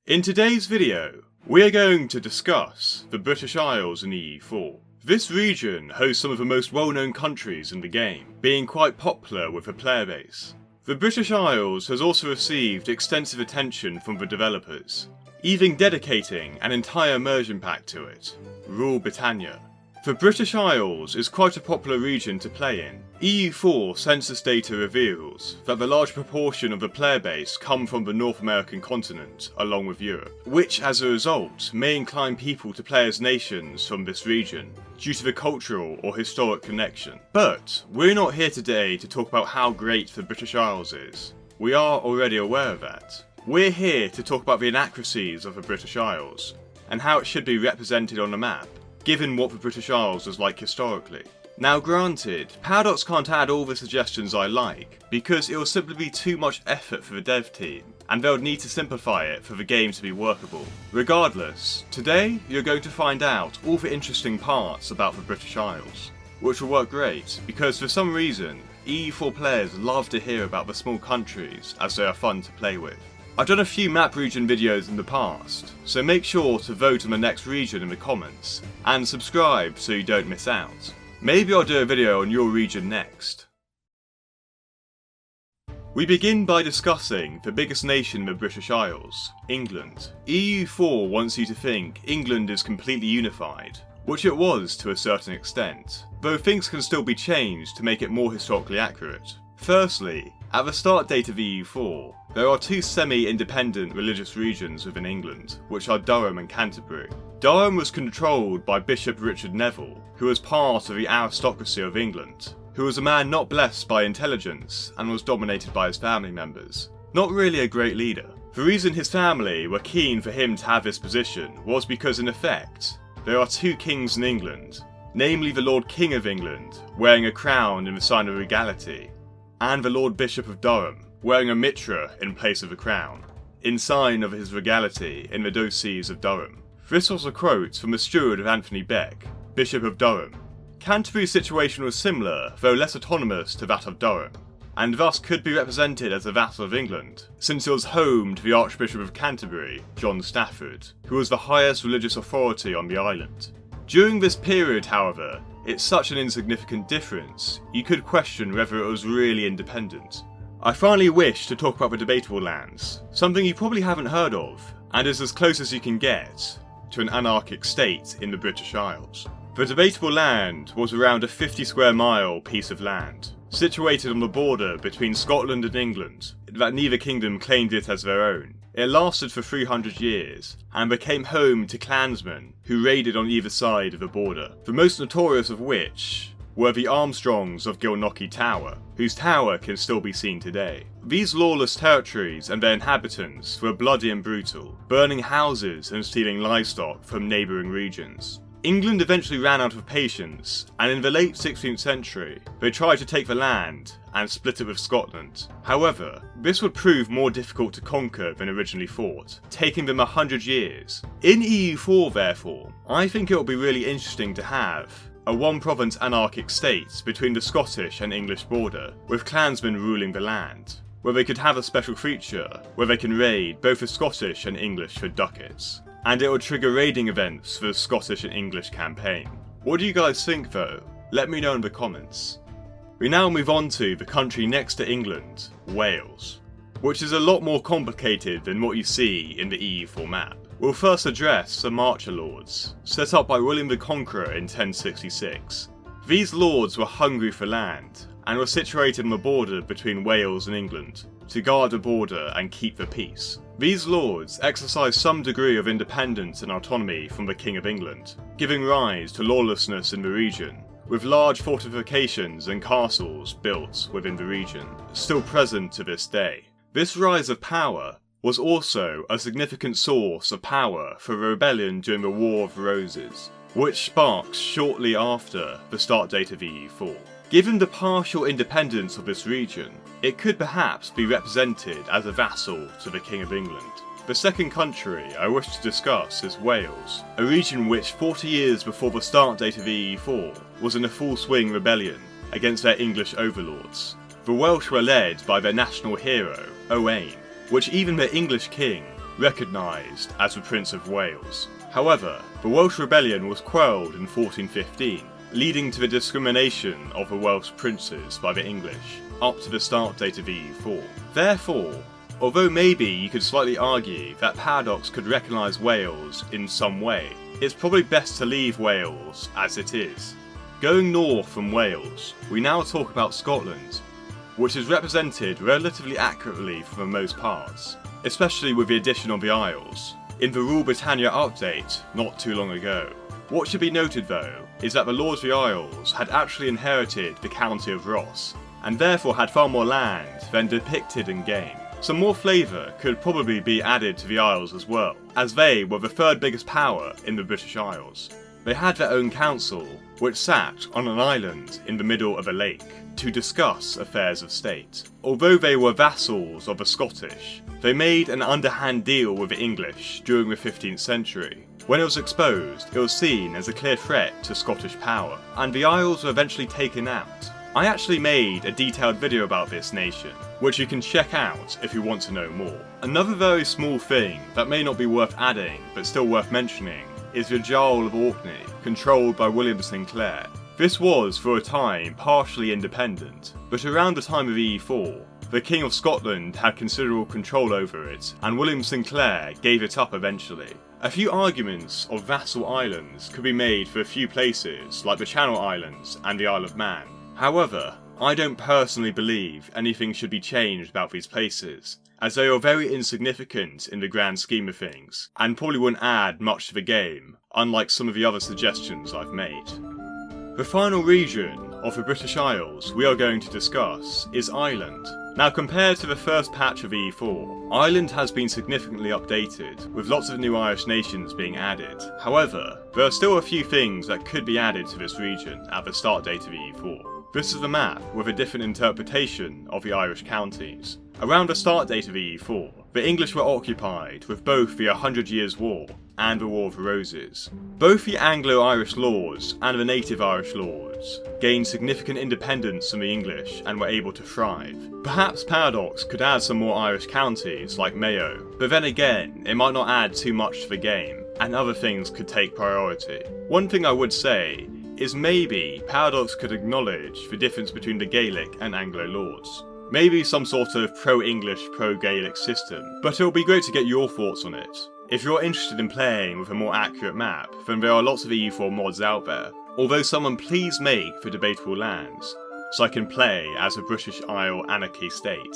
In today's video, we are going to discuss the British Isles in EU4. This region hosts some of the most well-known countries in the game, being quite popular with the player base. The British Isles has also received extensive attention from the developers, even dedicating an entire immersion pack to it, Rule Britannia. The British Isles is quite a popular region to play in. EU4 census data reveals that the large proportion of the player base come from the North American continent, along with Europe, which as a result may incline people to play as nations from this region, due to the cultural or historic connection. But we're not here today to talk about how great the British Isles is. We are already aware of that. We're here to talk about the inaccuracies of the British Isles, and how it should be represented on a map, given what the British Isles was like historically. Now granted, Paradox can't add all the suggestions I like, because it will simply be too much effort for the dev team, and they'll need to simplify it for the game to be workable. Regardless, today you're going to find out all the interesting parts about the British Isles, which will work great, because for some reason, EU4 players love to hear about the small countries as they are fun to play with. I've done a few map region videos in the past, so make sure to vote on the next region in the comments, and subscribe so you don't miss out. Maybe I'll do a video on your region next. We begin by discussing the biggest nation in the British Isles, England. EU4 wants you to think England is completely unified, which it was to a certain extent, though things can still be changed to make it more historically accurate. Firstly, at the start date of EU4, there are two semi-independent religious regions within England, which are Durham and Canterbury. Durham was controlled by Bishop Richard Neville, who was part of the aristocracy of England, who was a man not blessed by intelligence and was dominated by his family members. Not really a great leader. The reason his family were keen for him to have this position was because in effect, there are two kings in England, namely the Lord King of England, wearing a crown in the sign of regality, and the Lord Bishop of Durham, wearing a mitra in place of a crown, in sign of his regality in the Diocese of Durham. This was a quote from the steward of Anthony Beck, Bishop of Durham. Canterbury's situation was similar, though less autonomous to that of Durham, and thus could be represented as a vassal of England, since it was home to the Archbishop of Canterbury, John Stafford, who was the highest religious authority on the island. During this period, however, it's such an insignificant difference, you could question whether it was really independent. I finally wish to talk about the debatable lands, something you probably haven't heard of, and is as close as you can get to an anarchic state in the British Isles. The debatable land was around a 50 square mile piece of land, situated on the border between Scotland and England, that neither kingdom claimed it as their own. It lasted for 300 years, and became home to clansmen who raided on either side of the border, the most notorious of which were the Armstrongs of Gilnockie Tower, whose tower can still be seen today. These lawless territories and their inhabitants were bloody and brutal, burning houses and stealing livestock from neighbouring regions. England eventually ran out of patience, and in the late 16th century, they tried to take the land and split it with Scotland. However, this would prove more difficult to conquer than originally thought, taking them 100 years. In EU4 therefore, I think it will be really interesting to have a one-province anarchic state between the Scottish and English border, with clansmen ruling the land, where they could have a special feature where they can raid both the Scottish and English for ducats, and it would trigger raiding events for the Scottish and English campaign. What do you guys think though? Let me know in the comments. We now move on to the country next to England, Wales, which is a lot more complicated than what you see in the EU4 map. We'll first address the Marcher Lords, set up by William the Conqueror in 1066. These lords were hungry for land, and were situated on the border between Wales and England, to guard the border and keep the peace. These lords exercised some degree of independence and autonomy from the King of England, giving rise to lawlessness in the region, with large fortifications and castles built within the region, still present to this day. This rise of power was also a significant source of power for a rebellion during the War of the Roses, which sparks shortly after the start date of EU4. Given the partial independence of this region, it could perhaps be represented as a vassal to the King of England. The second country I wish to discuss is Wales, a region which 40 years before the start date of EU4 was in a full swing rebellion against their English overlords. The Welsh were led by their national hero, Owain, which even their English king recognised as the Prince of Wales. However, the Welsh rebellion was quelled in 1415, leading to the discrimination of the Welsh princes by the English, up to the start date of EU4. Therefore, although maybe you could slightly argue that Paradox could recognise Wales in some way, it's probably best to leave Wales as it is. Going north from Wales, we now talk about Scotland, which is represented relatively accurately for the most parts, especially with the addition of the Isles, in the Rule Britannia update not too long ago. What should be noted though, is that the Lords of the Isles had actually inherited the county of Ross, and therefore had far more land than depicted in game. Some more flavour could probably be added to the Isles as well, as they were the third biggest power in the British Isles. They had their own council, which sat on an island in the middle of a lake, to discuss affairs of state. Although they were vassals of the Scottish, they made an underhand deal with the English during the 15th century. When it was exposed, it was seen as a clear threat to Scottish power, and the Isles were eventually taken out. I actually made a detailed video about this nation, which you can check out if you want to know more. Another very small thing that may not be worth adding, but still worth mentioning, is the Jarl of Orkney, controlled by William Sinclair. This was, for a time, partially independent, but around the time of EU4, the King of Scotland had considerable control over it, and William Sinclair gave it up eventually. A few arguments of vassal islands could be made for a few places, like the Channel Islands and the Isle of Man. However, I don't personally believe anything should be changed about these places, as they are very insignificant in the grand scheme of things, and probably wouldn't add much to the game, unlike some of the other suggestions I've made. The final region of the British Isles we are going to discuss is Ireland. Now, compared to the first patch of EU4, Ireland has been significantly updated, with lots of new Irish nations being added. However, there are still a few things that could be added to this region at the start date of EU4. This is a map with a different interpretation of the Irish counties. Around the start date of EU4, the English were occupied with both the 100 Years' War and the War of the Roses. Both the Anglo-Irish lords and the native Irish lords gained significant independence from the English and were able to thrive. Perhaps Paradox could add some more Irish counties like Mayo, but then again, it might not add too much to the game, and other things could take priority. One thing I would say is maybe Paradox could acknowledge the difference between the Gaelic and Anglo lords. Maybe some sort of pro-English, pro-Gaelic system, but it'll be great to get your thoughts on it. If you're interested in playing with a more accurate map, then there are lots of EU4 mods out there, although someone please make the debatable lands, so I can play as a British Isle anarchy state.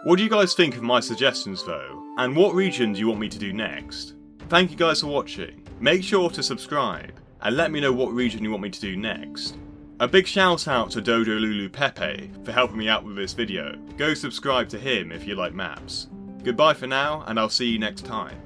What do you guys think of my suggestions though, and what region do you want me to do next? Thank you guys for watching, make sure to subscribe, and let me know what region you want me to do next. A big shout out to Dodolulupepe for helping me out with this video. Go subscribe to him if you like maps. Goodbye for now, and I'll see you next time.